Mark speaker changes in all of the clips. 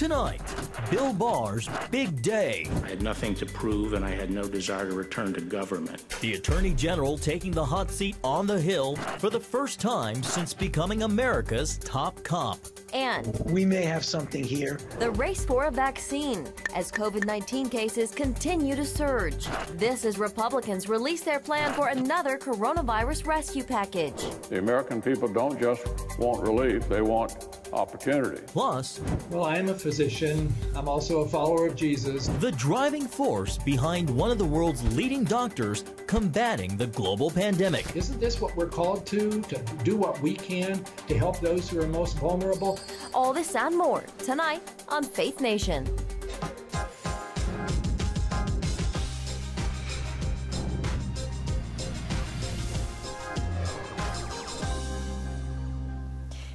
Speaker 1: Tonight, Bill Barr's big day.
Speaker 2: I had nothing to prove and I had no desire to return to government.
Speaker 1: The Attorney General taking the hot seat on the Hill for the first time since becoming America's top cop.
Speaker 3: And
Speaker 4: we may have something here.
Speaker 3: The race for a vaccine as COVID-19 cases continue to surge. This as Republicans release their plan for another coronavirus rescue package.
Speaker 5: The American people don't just want relief, they want opportunity.
Speaker 1: Plus,
Speaker 4: well, I am a physician. I'm also a follower of Jesus.
Speaker 1: The driving force behind one of the world's leading doctors combating the global pandemic.
Speaker 4: Isn't this what we're called to do what we can to help those who are most vulnerable?
Speaker 3: All this and more tonight on Faith Nation.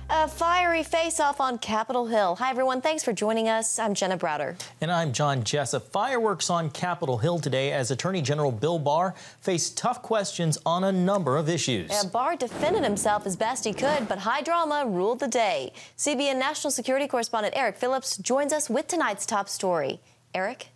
Speaker 3: A fiery face-off on Capitol Hill. Hi, everyone. Thanks for joining us. I'm Jenna Browder.
Speaker 6: And I'm John Jessup. Fireworks on Capitol Hill today as Attorney General Bill Barr faced tough questions on a number of issues.
Speaker 3: Barr defended himself as best he could, but high drama ruled the day. CBN national security correspondent Eric Phillips joins us with tonight's top story. Eric?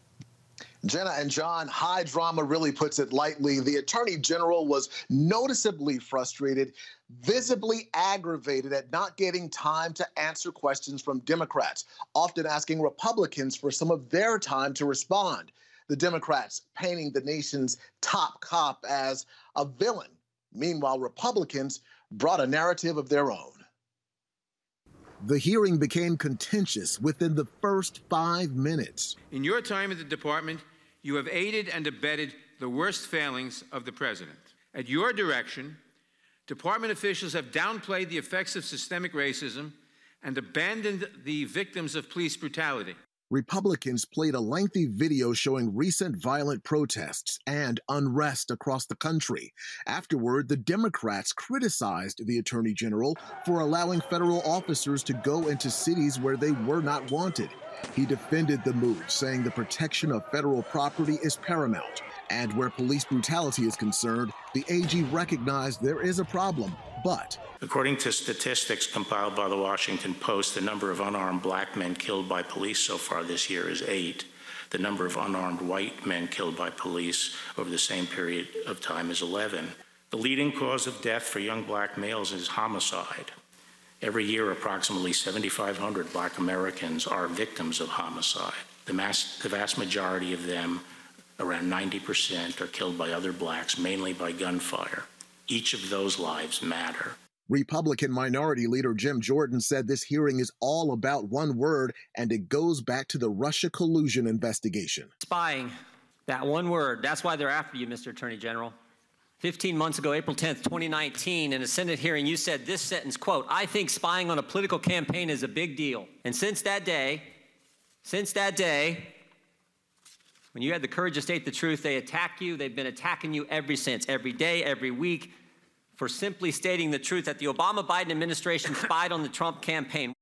Speaker 7: Jenna and John, high drama really puts it lightly. The Attorney General was noticeably frustrated, visibly aggravated at not getting time to answer questions from Democrats, often asking Republicans for some of their time to respond. The Democrats painting the nation's top cop as a villain. Meanwhile, Republicans brought a narrative of their own. The hearing became contentious within the first 5 minutes.
Speaker 8: In your time at the department, you have aided and abetted the worst failings of the president. At your direction, department officials have downplayed the effects of systemic racism and abandoned the victims of police brutality.
Speaker 7: Republicans played a lengthy video showing recent violent protests and unrest across the country. Afterward, the Democrats criticized the Attorney General for allowing federal officers to go into cities where they were not wanted. He defended the move, saying the protection of federal property is paramount. And where police brutality is concerned, the AG recognized there is a problem, but
Speaker 2: according to statistics compiled by the Washington Post, the number of unarmed black men killed by police so far this year is 8. The number of unarmed white men killed by police over the same period of time is 11. The leading cause of death for young black males is homicide. Every year, approximately 7,500 black Americans are victims of homicide. The vast majority of them, around 90%, are killed by other blacks, mainly by gunfire. Each of those lives matter.
Speaker 7: Republican Minority Leader Jim Jordan said this hearing is all about one word, and it goes back to the Russia collusion investigation.
Speaker 9: Spying, that one word, that's why they're after you, Mr. Attorney General. 15 months ago, April 10th, 2019, in a Senate hearing, you said this sentence, quote, "I think spying on a political campaign is a big deal." And since that day, when you had the courage to state the truth, they attack you. They've been attacking you ever since, every day, every week, for simply stating the truth that the Obama-Biden administration spied on the Trump campaign.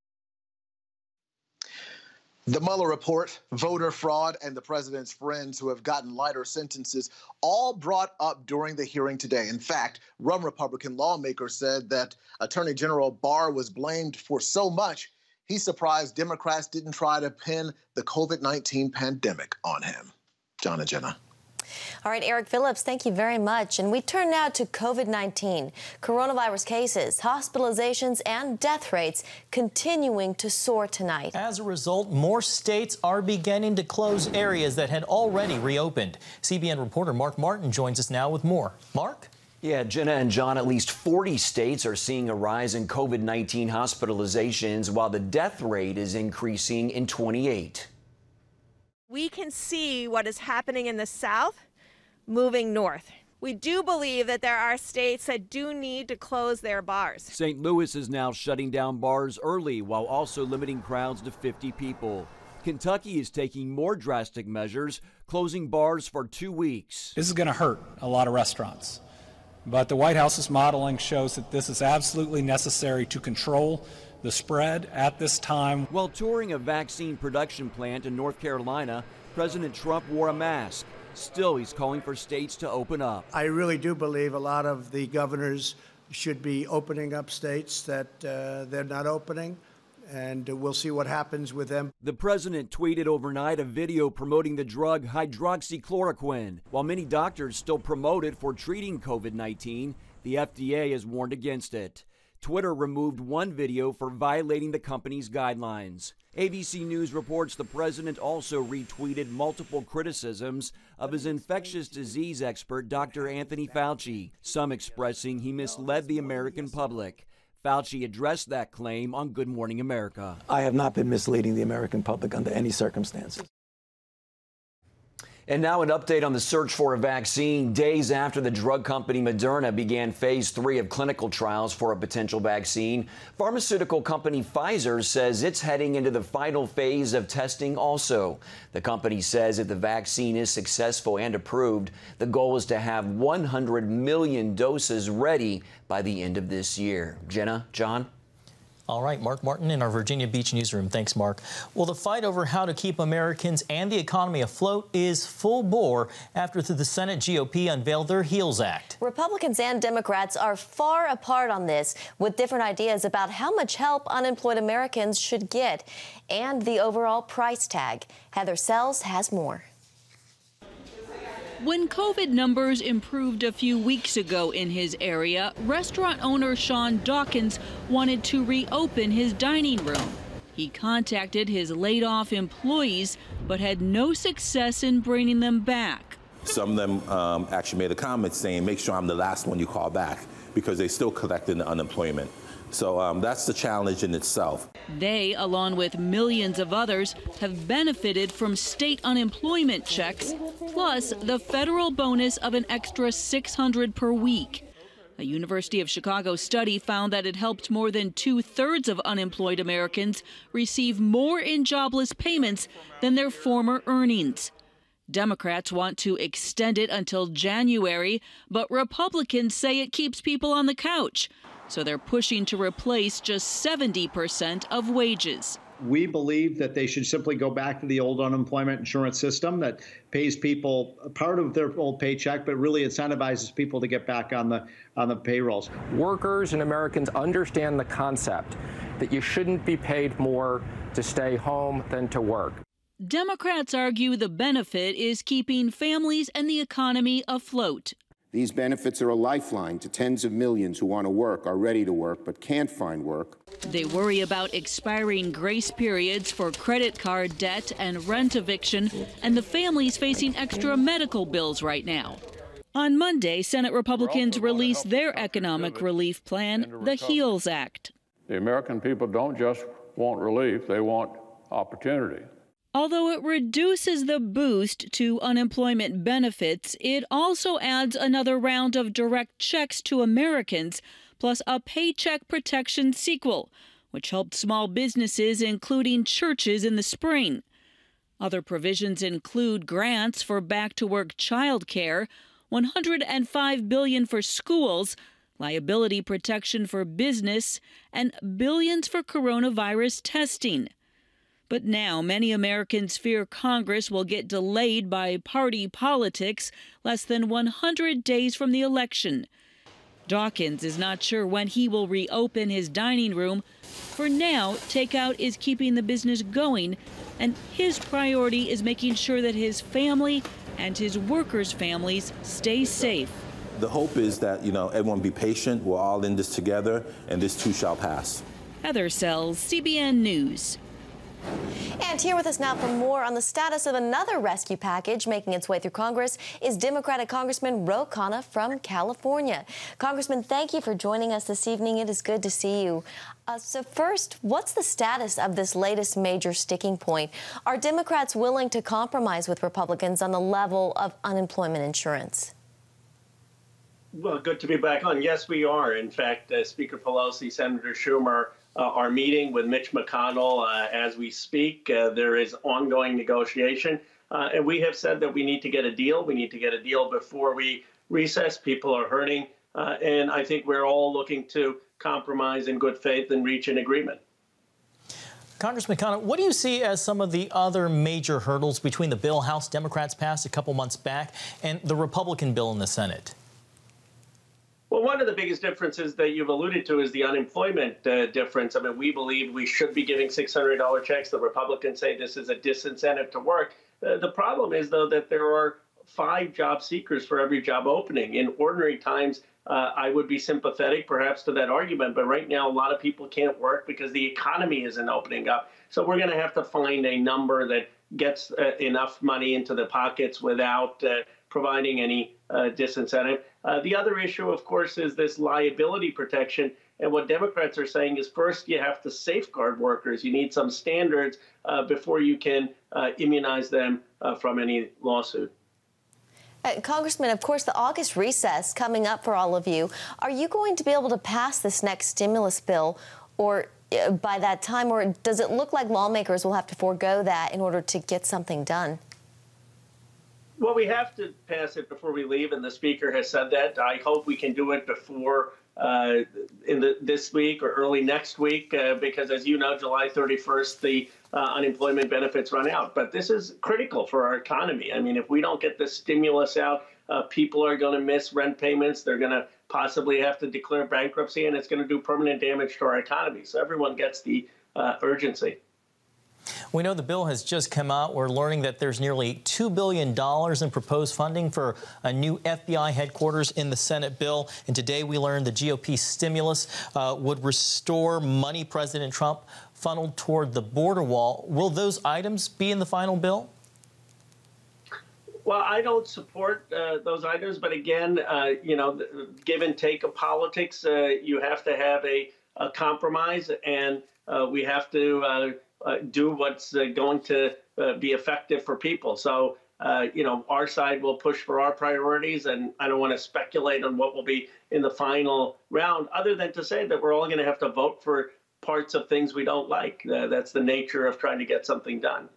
Speaker 7: The Mueller report, voter fraud, and the president's friends who have gotten lighter sentences all brought up during the hearing today. In fact, one Republican lawmaker said that Attorney General Barr was blamed for so much, he's surprised Democrats didn't try to pin the COVID-19 pandemic on him. John and Jenna.
Speaker 3: All right, Eric Phillips, thank you very much. And we turn now to COVID-19. Coronavirus cases, hospitalizations, and death rates continuing to soar tonight.
Speaker 6: As a result, more states are beginning to close areas that had already reopened. CBN reporter Mark Martin joins us now with more. Mark?
Speaker 10: Yeah, Jenna and John, at least 40 states are seeing a rise in COVID-19 hospitalizations, while the death rate is increasing in 28.
Speaker 11: We can see what is happening in the South moving north. We do believe that there are states that do need to close their bars.
Speaker 12: St. Louis is now shutting down bars early while also limiting crowds to 50 people. Kentucky is taking more drastic measures, closing bars for 2 weeks.
Speaker 13: This is going to hurt a lot of restaurants, but the White House's modeling shows that this is absolutely necessary to control the spread at this time.
Speaker 12: While touring a vaccine production plant in North Carolina, President Trump wore a mask. Still, he's calling for states to open up.
Speaker 14: I really do believe a lot of the governors should be opening up states that they're not opening. and we'll see what happens with them.
Speaker 12: The president tweeted overnight a video promoting the drug hydroxychloroquine. While many doctors still promote it for treating COVID-19, the FDA has warned against it. Twitter removed one video for violating the company's guidelines. ABC News reports the president also retweeted multiple criticisms of his infectious disease expert, Dr. Anthony Fauci, some expressing he misled the American public. Fauci addressed that claim on Good Morning America.
Speaker 15: I have not been misleading the American public under any circumstances.
Speaker 10: And now an update on the search for a vaccine. Days after the drug company Moderna began phase 3 of clinical trials for a potential vaccine, pharmaceutical company Pfizer says it's heading into the final phase of testing also. The company says if the vaccine is successful and approved, the goal is to have 100 million doses ready by the end of this year. Jenna, John?
Speaker 6: All right, Mark Martin in our Virginia Beach newsroom. Thanks, Mark. Well, the fight over how to keep Americans and the economy afloat is full bore after the Senate GOP unveiled their HEALS Act.
Speaker 3: Republicans and Democrats are far apart on this, with different ideas about how much help unemployed Americans should get and the overall price tag. Heather Sells has more.
Speaker 16: When COVID numbers improved a few weeks ago in his area, restaurant owner Sean Dawkins wanted to reopen his dining room. He contacted his laid-off employees, but had no success in bringing them back.
Speaker 17: Some of them actually made a comment saying, make sure I'm the last one you call back, because they still collecting the unemployment. So that's the challenge in itself.
Speaker 16: They, along with millions of others, have benefited from state unemployment checks, plus the federal bonus of an extra $600 per week. A University of Chicago study found that it helped more than 2/3 of unemployed Americans receive more in jobless payments than their former earnings. Democrats want to extend it until January, but Republicans say it keeps people on the couch. So they're pushing to replace just 70% of wages.
Speaker 18: We believe that they should simply go back to the old unemployment insurance system that pays people a part of their old paycheck, but really incentivizes people to get back on the payrolls.
Speaker 19: Workers and Americans understand the concept that you shouldn't be paid more to stay home than to work.
Speaker 16: Democrats argue the benefit is keeping families and the economy afloat.
Speaker 20: These benefits are a lifeline to tens of millions who want to work, are ready to work, but can't find work.
Speaker 16: They worry about expiring grace periods for credit card debt and rent eviction, and the families facing extra medical bills right now. On Monday, Senate Republicans released their economic relief plan, the HEALS Act.
Speaker 5: The American people don't just want relief, they want opportunity.
Speaker 16: Although it reduces the boost to unemployment benefits, it also adds another round of direct checks to Americans, plus a paycheck protection sequel, which helped small businesses, including churches, in the spring. Other provisions include grants for back-to-work child care, $105 billion for schools, liability protection for business, and billions for coronavirus testing. But now many Americans fear Congress will get delayed by party politics less than 100 days from the election. Dawkins is not sure when he will reopen his dining room. For now, takeout is keeping the business going, and his priority is making sure that his family and his workers' families stay safe.
Speaker 17: The hope is that, everyone be patient. We're all in this together, and this too shall pass.
Speaker 16: Heather Sells, CBN News.
Speaker 3: And here with us now for more on the status of another rescue package making its way through Congress is Democratic Congressman Ro Khanna from California. Congressman, thank you for joining us this evening. It is good to see you. So first, what's the status of this latest major sticking point? Are Democrats willing to compromise with Republicans on the level of unemployment insurance?
Speaker 21: Well, good to be back on. Yes, we are. In fact, Speaker Pelosi, Senator Schumer are meeting with Mitch McConnell as we speak. There is ongoing negotiation. And we have said that we need to get a deal. We need to get a deal before we recess. People are hurting. And I think we're all looking to compromise in good faith and reach an agreement.
Speaker 6: Congressman Khanna, what do you see as some of the other major hurdles between the bill House Democrats passed a couple months back and the Republican bill in the Senate?
Speaker 21: Well, one of the biggest differences that you've alluded to is the unemployment difference. I mean, we believe we should be giving $600 checks. The Republicans say this is a disincentive to work. The problem is, though, that there are 5 job seekers for every job opening. In ordinary times, I would be sympathetic perhaps to that argument, but right now a lot of people can't work because the economy isn't opening up. So we're going to have to find a number that gets enough money into the pockets without providing any disincentive. The other issue, of course, is this liability protection. And what Democrats are saying is first you have to safeguard workers. You need some standards before you can immunize them from any lawsuit.
Speaker 3: Congressman, of course, the August recess coming up for all of you. Are you going to be able to pass this next stimulus bill or by that time, or does it look like lawmakers will have to forego that in order to get something done?
Speaker 21: Well, we have to pass it before we leave, and the Speaker has said that. I hope we can do it before this week or early next week, because, as you know, July 31st, the unemployment benefits run out. But this is critical for our economy. I mean, if we don't get this stimulus out, people are going to miss rent payments. They're going to possibly have to declare bankruptcy, and it's going to do permanent damage to our economy. So everyone gets the urgency.
Speaker 6: We know the bill has just come out. We're learning that there's nearly $2 billion in proposed funding for a new FBI headquarters in the Senate bill. And today we learned the GOP stimulus would restore money President Trump funneled toward the border wall. Will those items be in the final bill?
Speaker 21: Well, I don't support those items. But again, you know, give and take of politics, you have to have a compromise, and we have to do what's going to be effective for people. So, you know, our side will push for our priorities, and I don't want to speculate on what will be in the final round, other than to say that we're all going to have to vote for parts of things we don't like. That's the nature of trying to get something done.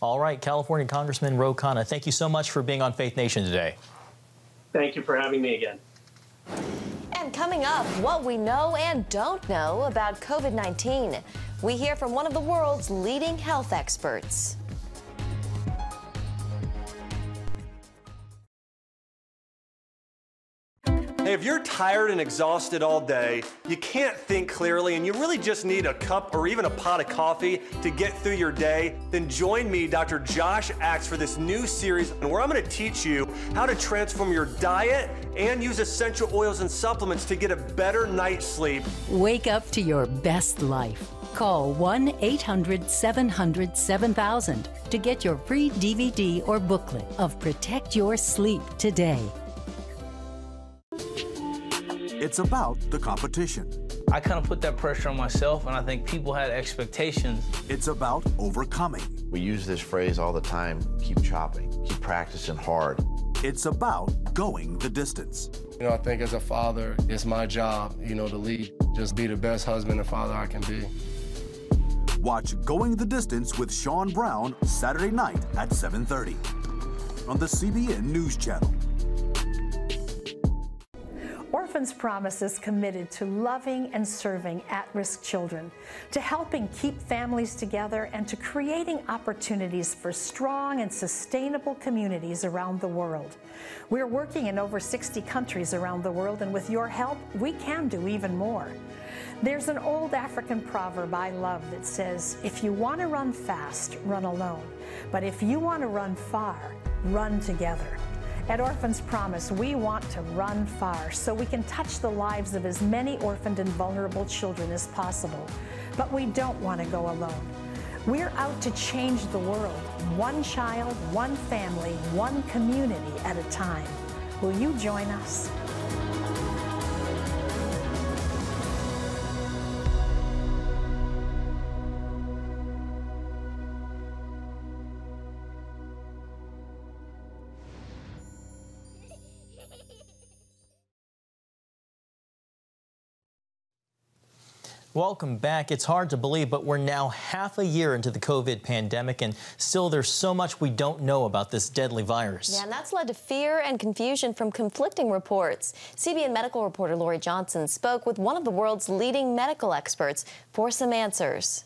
Speaker 6: All right, California Congressman Ro Khanna, thank you so much for being on Faith Nation today.
Speaker 21: Thank you for having me again.
Speaker 3: And coming up, what we know and don't know about COVID-19. We hear from one of the world's leading health experts.
Speaker 1: Hey, if you're tired and exhausted all day, you can't think clearly, and you really just need a cup or even a pot of coffee to get through your day, then join me, Dr. Josh Axe, for this new series where I'm going to teach you how to transform your diet and use essential oils and supplements to get a better night's sleep.
Speaker 22: Wake up to your best life. Call 1-800-700-7000 to get your free DVD or booklet of Protect Your Sleep today.
Speaker 23: It's about the competition.
Speaker 24: I kind of put that pressure on myself, and I think people had expectations.
Speaker 23: It's about overcoming.
Speaker 25: We use this phrase all the time, keep chopping, keep practicing hard.
Speaker 23: It's about going the distance.
Speaker 26: You know, I think as a father, it's my job, you know, to lead, just be the best husband and father I can be.
Speaker 23: Watch Going the Distance with Sean Brown Saturday night at 7:30 on the CBN News Channel.
Speaker 27: Orphans Promise is committed to loving and serving at-risk children, to helping keep families together, and to creating opportunities for strong and sustainable communities around the world. We're working in over 60 countries around the world, and with your help, we can do even more. There's an old African proverb I love that says, if you want to run fast, run alone. But if you want to run far, run together. At Orphans Promise, we want to run far so we can touch the lives of as many orphaned and vulnerable children as possible. But we don't want to go alone. We're out to change the world, one child, one family, one community at a time. Will you join us?
Speaker 6: Welcome back. It's hard to believe, but we're now half a year into the COVID pandemic, and still there's so much we don't know about this deadly virus.
Speaker 3: Yeah, and that's led to fear and confusion from conflicting reports. CBN medical reporter Lori Johnson spoke with one of the world's leading medical experts for some answers.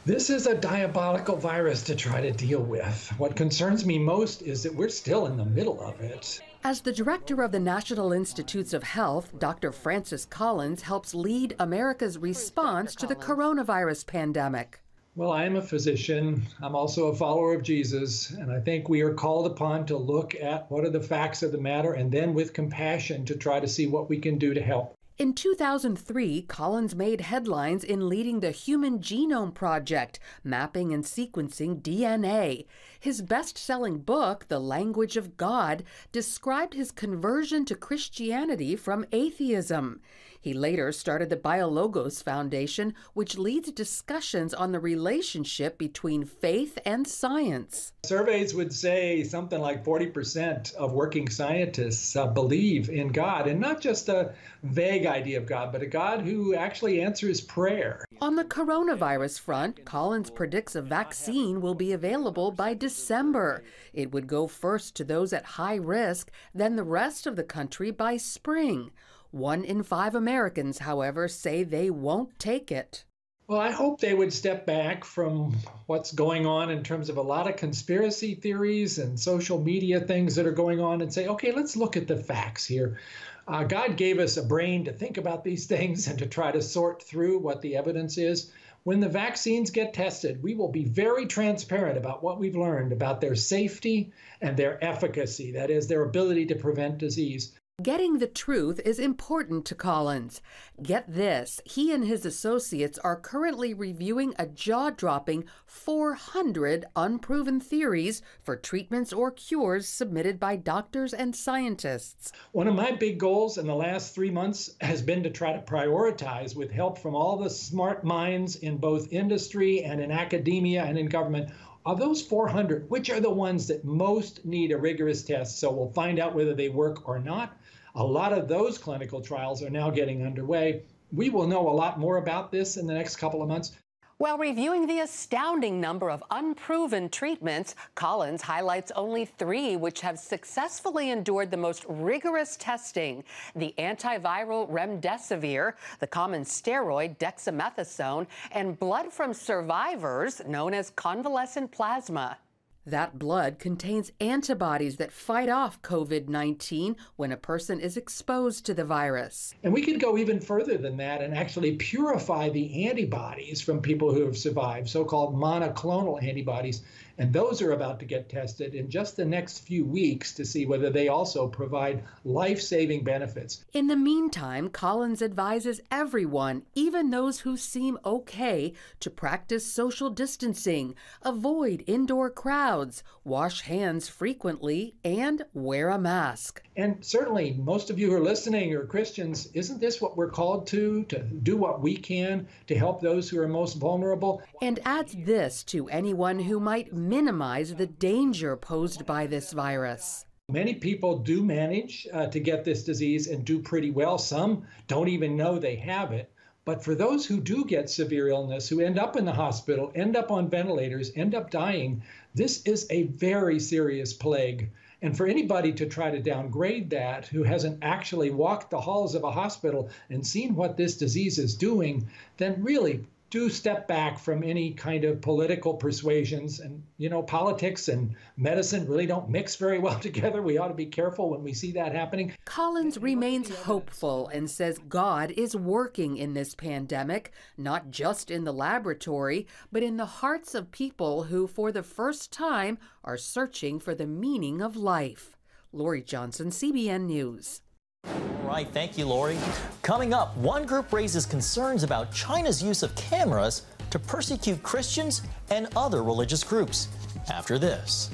Speaker 4: This is a diabolical virus to try to deal with. What concerns me most is that we're still in the middle of it.
Speaker 2: As the director of the National Institutes of Health, Dr. Francis Collins helps lead America's response to the coronavirus pandemic.
Speaker 4: Well, I am a physician. I'm also a follower of Jesus, and I think we are called upon to look at what are the facts of the matter and then with compassion to try to see what we can do to help.
Speaker 2: In 2003, Collins made headlines in leading the Human Genome Project, mapping and sequencing DNA. His best-selling book, The Language of God, described his conversion to Christianity from atheism. He later started the BioLogos Foundation, which leads discussions on the relationship between faith and science.
Speaker 4: Surveys would say something like 40% of working scientists believe in God, and not just a vague idea of God, but a God who actually answers prayer.
Speaker 2: On the coronavirus front, Collins predicts a vaccine will be available by December. It would go first to those at high risk, then the rest of the country by spring. 1 in 5 Americans, however, say they won't take it.
Speaker 4: Well, I hope they would step back from what's going on in terms of a lot of conspiracy theories and social media things that are going on and say, okay, let's look at the facts here. God gave us a brain to think about these things and to try to sort through what the evidence is. When the vaccines get tested, we will be very transparent about what we've learned about their safety and their efficacy, that is, their ability to prevent disease.
Speaker 2: Getting the truth is important to Collins. Get this, he and his associates are currently reviewing a jaw-dropping 400 unproven theories for treatments or cures submitted by doctors and scientists.
Speaker 4: One of my big goals in the last 3 months has been to try to prioritize, with help from all the smart minds in both industry and in academia and in government, of those 400, which are the ones that most need a rigorous test, so we'll find out whether they work or not. A lot of those clinical trials are now getting underway. We will know a lot more about this in the next couple of months.
Speaker 2: While reviewing the astounding number of unproven treatments, Collins highlights only 3 which have successfully endured the most rigorous testing: the antiviral remdesivir, the common steroid dexamethasone, and blood from survivors known as convalescent plasma. That blood contains antibodies that fight off COVID-19 when a person is exposed to the virus.
Speaker 4: And we could go even further than that and actually purify the antibodies from people who have survived, so-called monoclonal antibodies. And those are about to get tested in just the next few weeks to see whether they also provide life-saving benefits.
Speaker 2: In the meantime, Collins advises everyone, even those who seem okay, to practice social distancing, avoid indoor crowds, wash hands frequently, and wear a mask.
Speaker 4: And certainly, most of you who are listening are Christians. Isn't this what we're called to do what we can to help those who are most vulnerable?
Speaker 2: And adds this to anyone who might minimize the danger posed by this virus.
Speaker 4: Many people do manage to get this disease and do pretty well. Some don't even know they have it. But for those who do get severe illness, who end up in the hospital, end up on ventilators, end up dying, this is a very serious plague. And for anybody to try to downgrade that, who hasn't actually walked the halls of a hospital and seen what this disease is doing, then really do step back from any kind of political persuasions. And, you know, politics and medicine really don't mix very well together. We ought to be careful when we see that happening.
Speaker 2: Collins remains hopeful and says God is working in this pandemic, not just in the laboratory, but in the hearts of people who, for the first time, are searching for the meaning of life. Lori Johnson, CBN News.
Speaker 6: All right, thank you, Lori. Coming up, one group raises concerns about China's use of cameras to persecute Christians and other religious groups. After this.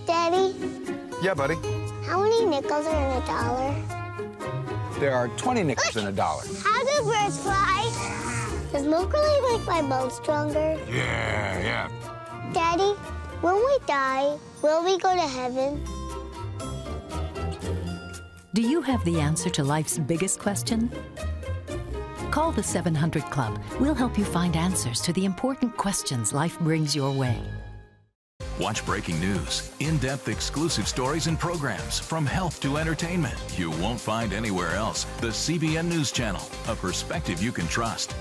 Speaker 7: Daddy?
Speaker 8: Yeah, buddy?
Speaker 7: How many nickels are in a dollar?
Speaker 8: There are 20 nickels in a dollar.
Speaker 7: How do birds fly? Does milk really make my bones stronger?
Speaker 8: Yeah.
Speaker 7: Daddy, when we die, will we go to heaven?
Speaker 22: Do you have the answer to life's biggest question? Call the 700 Club. We'll help you find answers to the important questions life brings your way.
Speaker 9: Watch breaking news, in-depth exclusive stories and programs from health to entertainment you won't find anywhere else. The CBN News Channel, a perspective you can trust.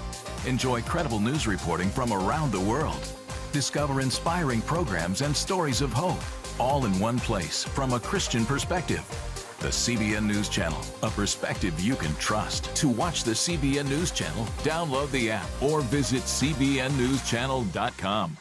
Speaker 9: Enjoy credible news reporting from around the world. Discover inspiring programs and stories of hope, all in one place from a Christian perspective. The CBN News Channel, a perspective you can trust. To watch the CBN News Channel, download the app or visit cbnnewschannel.com.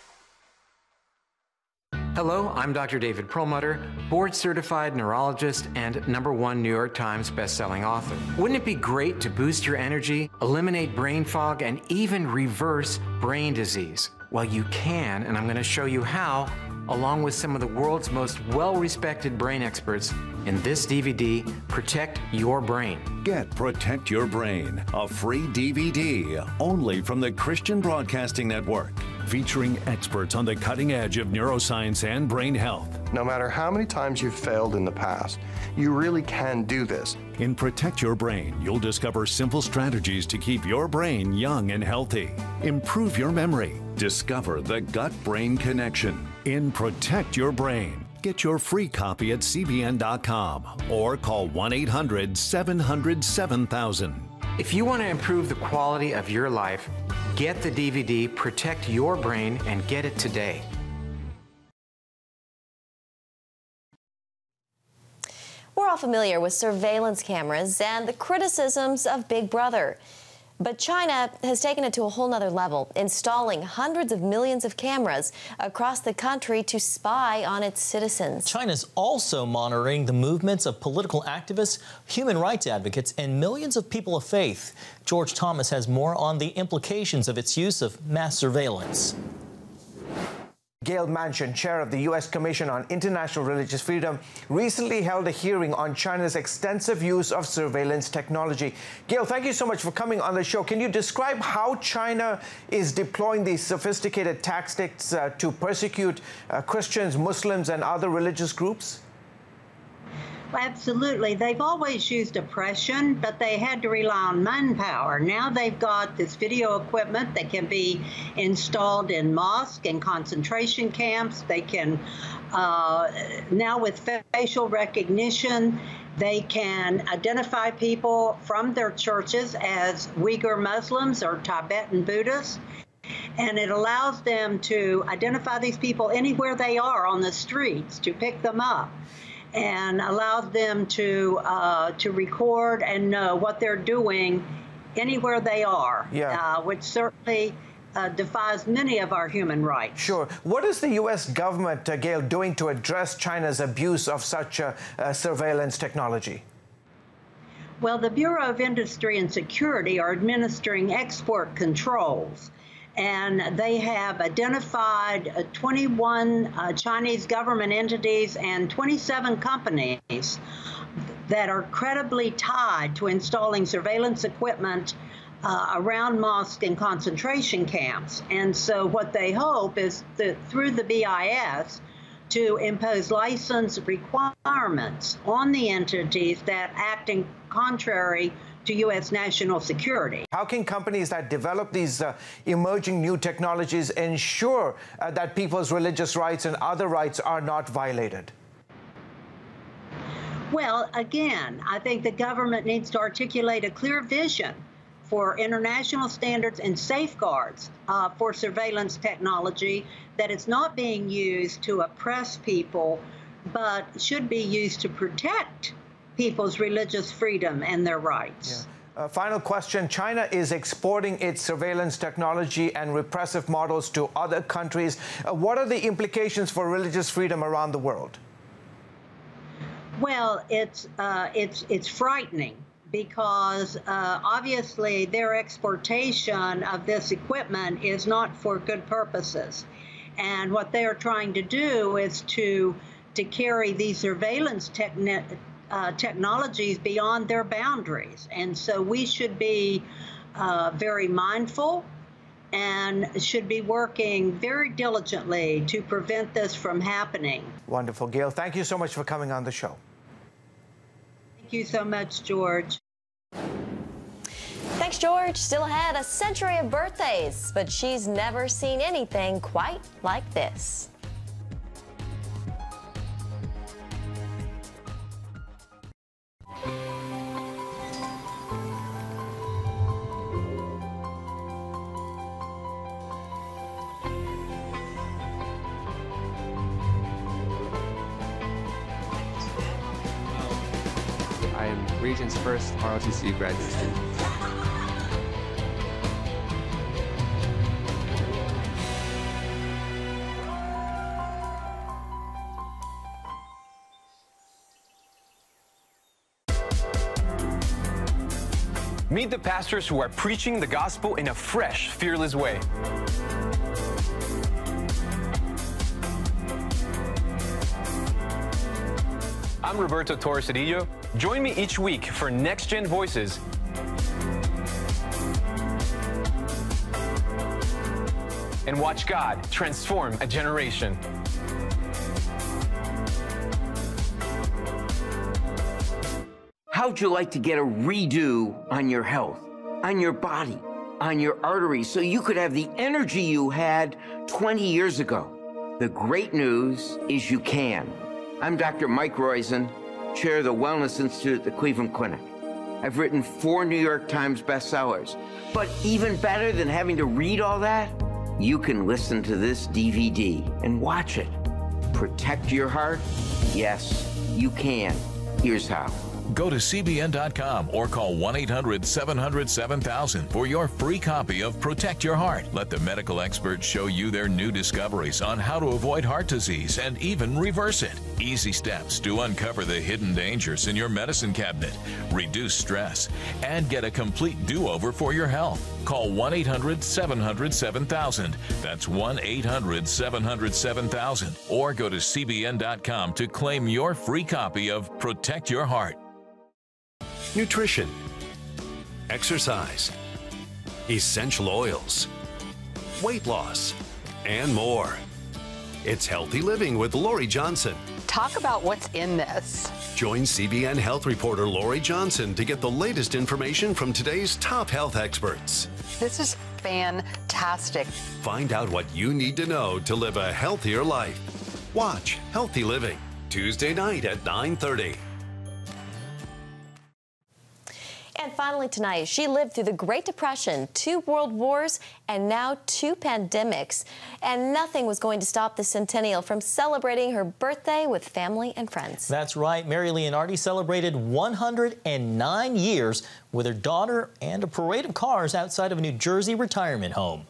Speaker 10: Hello, I'm Dr. David Perlmutter, board-certified neurologist and #1 New York Times bestselling author. Wouldn't it be great to boost your energy, eliminate brain fog, and even reverse brain disease? Well, you can, and I'm going to show you how, along with some of the world's most well-respected brain experts in this DVD, Protect Your Brain.
Speaker 11: Get Protect Your Brain, a free DVD only from the Christian Broadcasting Network, featuring experts on the cutting edge of neuroscience and brain health.
Speaker 12: No matter how many times you've failed in the past, you really can do this.
Speaker 11: In Protect Your Brain, you'll discover simple strategies to keep your brain young and healthy. Improve your memory. Discover the gut-brain connection. In Protect Your Brain. Get your free copy at cbn.com or call 1-800-700-7000.
Speaker 10: If you want to improve the quality of your life, get the DVD Protect Your Brain and get it today.
Speaker 3: We're all familiar with surveillance cameras and the criticisms of Big Brother. But China has taken it to a whole nother level, installing hundreds of millions of cameras across the country to spy on its citizens.
Speaker 6: China's also monitoring the movements of political activists, human rights advocates, and millions of people of faith. George Thomas has more on the implications of its use of mass surveillance.
Speaker 13: Gail Manchin, chair of the U.S. Commission on International Religious Freedom, recently held a hearing on China's extensive use of surveillance technology. Gail, thank you so much for coming on the show. Can you describe how China is deploying these sophisticated tactics to persecute Christians, Muslims, and other religious groups?
Speaker 14: Well, absolutely. They've always used oppression, but they had to rely on manpower. Now they've got this video equipment that can be installed in mosques and concentration camps. They can, now with facial recognition, they can identify people from their churches as Uyghur Muslims or Tibetan Buddhists. And it allows them to identify these people anywhere they are on the streets, to pick them up, and allows them to record and know what they're doing anywhere they are, which certainly defies many of our human rights.
Speaker 13: Sure. What is the U.S. government, Gail, doing to address China's abuse of such surveillance technology?
Speaker 14: Well, the Bureau of Industry and Security are administering export controls. And they have identified 21 Chinese government entities and 27 companies that are credibly tied to installing surveillance equipment around mosques and concentration camps. And so what they hope is that through the BIS to impose license requirements on the entities that act in contrary to U.S. national security.
Speaker 13: How can companies that develop these emerging new technologies ensure that people's religious rights and other rights are not violated?
Speaker 14: Well, again, I think the government needs to articulate a clear vision for international standards and safeguards for surveillance technology, that it's not being used to oppress people, but should be used to protect people's religious freedom and their rights.
Speaker 13: Yeah. Final question. China is exporting its surveillance technology and repressive models to other countries. What are the implications for religious freedom around the world?
Speaker 14: Well, it's frightening, because obviously their exportation of this equipment is not for good purposes. And what they're trying to do is to carry these surveillance technologies beyond their boundaries. And so we should be very mindful and should be working very diligently to prevent this from happening.
Speaker 13: Wonderful. Gail, thank you so much for coming on the show.
Speaker 14: Thank you so much, George.
Speaker 3: Thanks, George. Still ahead, a century of birthdays, but she's never seen anything quite like this.
Speaker 5: region's first ROTC graduate student.
Speaker 15: Meet the pastors who are preaching the gospel in a fresh, fearless way. I'm Roberto Torres-Cedillo. Join me each week for Next Gen Voices. And watch God transform a generation.
Speaker 16: How'd you like to get a redo on your health, on your body, on your arteries, so you could have the energy you had 20 years ago? The great news is you can. I'm Dr. Mike Roizen, chair of the Wellness Institute at the Cleveland Clinic. I've written 4 New York Times bestsellers. But even better than having to read all that, you can listen to this DVD and watch it. Protect your heart? Yes, you can. Here's how.
Speaker 9: Go to CBN.com or call 1-800-700-7000 for your free copy of Protect Your Heart. Let the medical experts show you their new discoveries on how to avoid heart disease and even reverse it. Easy steps to uncover the hidden dangers in your medicine cabinet, reduce stress, and get a complete do-over for your health. Call 1-800-700-7000. That's 1-800-700-7000. Or go to CBN.com to claim your free copy of Protect Your Heart.
Speaker 11: Nutrition, exercise, essential oils, weight loss, and more. It's Healthy Living with Lori Johnson.
Speaker 2: Talk about what's in this.
Speaker 11: Join CBN health reporter Lori Johnson to get the latest information from today's top health experts.
Speaker 2: This is fantastic.
Speaker 11: Find out what you need to know to live a healthier life. Watch Healthy Living, Tuesday night at 9:30.
Speaker 3: And finally tonight, she lived through the Great Depression, 2 world wars, and now 2 pandemics. And nothing was going to stop the centennial from celebrating her birthday with family and friends.
Speaker 6: That's right. Mary Leonardi celebrated 109 years with her daughter and a parade of cars outside of a New Jersey retirement home.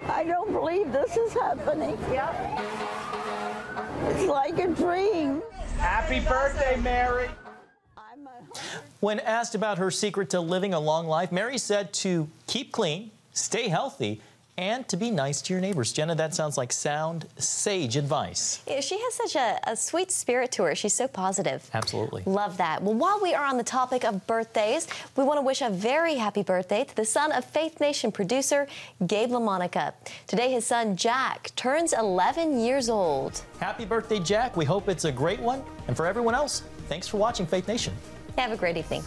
Speaker 17: I don't believe this is happening. Yep. It's like a dream.
Speaker 18: Happy birthday, Mary.
Speaker 6: When asked about her secret to living a long life, Mary said to keep clean, stay healthy, and to be nice to your neighbors. Jenna, that sounds like sound, sage advice.
Speaker 3: Yeah, she has such a sweet spirit to her. She's so positive.
Speaker 6: Absolutely.
Speaker 3: Love that. Well, while we are on the topic of birthdays, we want to wish a very happy birthday to the son of Faith Nation producer Gabe LaMonica. Today, his son Jack turns 11 years old.
Speaker 6: Happy birthday, Jack. We hope it's a great one. And for everyone else, thanks for watching Faith Nation.
Speaker 3: Have a great evening.